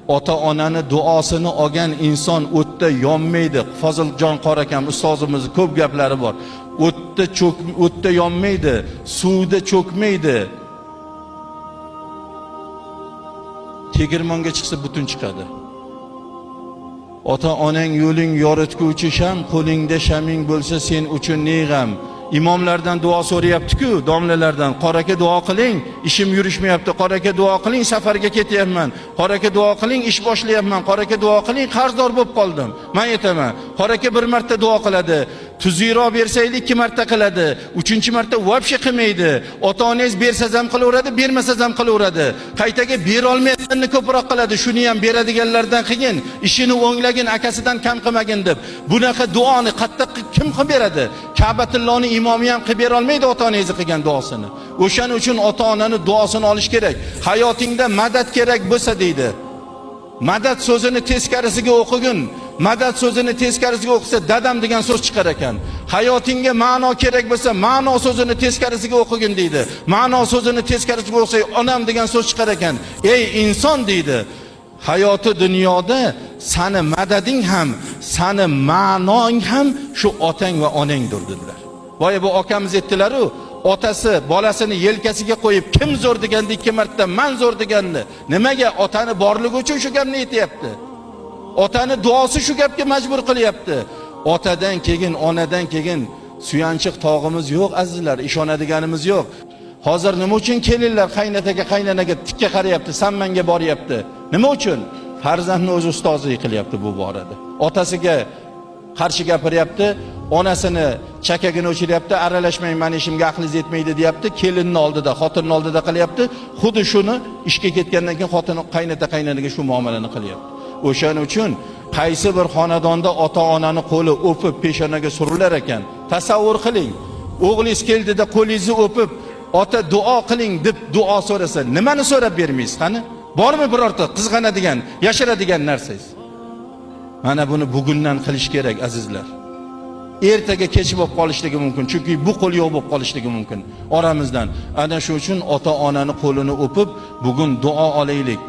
Ota-onani duosini olgan inson o'tda yonmaydi. Foziljon Qorakam ustozimiz ko'p gaplari bor. O'tda yonmaydi, suvda cho'kmaydi. Tegirmonga chiqsa butun chiqadi. Ota-onang yo'ling yoritguvchi sham, qo'lingda shaming bo'lsa sen uchun ne g'am. İmomlardan duo so'rayapti-ku, domlalardan, qoraka duo qiling, ishim yurishmayapti, qoraka duo qiling, safarga ketyapman, qoraka duo qiling, ish boshlayapman, qoraka duo qiling, qarzdor bo'lib qoldim. Men aytaman, qoraka bir marta duo qiladi, tuziyroq bersaylik 2 marta qiladi, 3-marta vobshe qilmaydi. Ota-onangiz bersangiz ham qilaveradi, bermasangiz ham qilaveradi. Qaytaga bera olmayotganini ko'proq qiladi. Shuni ham beradiganlardan qilgin, ishini o'nglagin, akasidan kam qilmagin deb. Bunaqa duoni qattiq kim qilib beradi? Ka'batullohni imomi ham qilib bera olmaydi ota-onangizni qilgan duosini. O'shaning uchun ota-onani duosini olish kerak. Hayotingda madad kerak bo'lsa deydi. Madad so'zini teskarisiga o'qigin. Madad so'zini teskarisiga o'qisa dadam degan so'z chiqar ekan. Hayotingga ma'no kerak bo'lsa, ma'no so'zini teskarisiga o'qigin deydi. Ma'no so'zini teskarisiga o'qsa, onam degan so'z chiqar ekan. Ey inson deydi. Hayoti dunyoda sani madading ham, sani ma'noing ham shu otang va onangdir dedilar. Boya bu akamiz aytdilar-ku, otasi bolasini yelkasiga qo'yib, kim zo'r deganda 2 marta men zo'r degandi. Nimaga? Otani borligi uchun shu gapni aytayapti. Otani duosi shu gapga majbur qilyapti. Otadan keyin, onadan keyin suyanchiq tog'imiz yo'q azizlar, ishonadiganimiz yo'q. Hozir nima uchun kelinlar qaynataga, qaynanaga tikka qarayapti, sammanga boryapti? Nima uchun? Farzandni o'z ustozlik qilyapti bu borada. Otasiga qarshi gapiryapti, onasini chakagini o'chiryapti, aralashmang, meni ishimga aqlingiz yetmaydi deyapti, kelinning oldida, xotinning oldida qilyapti. Xuddi shuni ishga ketgandan keyin xotini qaynanaga shu muomalani qilyapti. O'shaning uchun qaysi bir xonadonda ota-onani qo'li o'pib peshonaga surilar ekan, tasavvur qiling. O'g'lingiz keldida qo'lingizni o'pib, ota duo qiling deb duo so'rasa, nimani so'rab bermaysiz qani? Bormi birorta qizg'anadigan, yashiradigan narsangiz? Mana buni bugundan qilish kerak azizlar. Ertaga kech bo'lib qolishligi mumkin, chunki bu qo'l yo'q bo'lib qolishligi mumkin oramizdan. Ana shu uchun ota-onani qo'lini o'pib, bugun duo olaylik.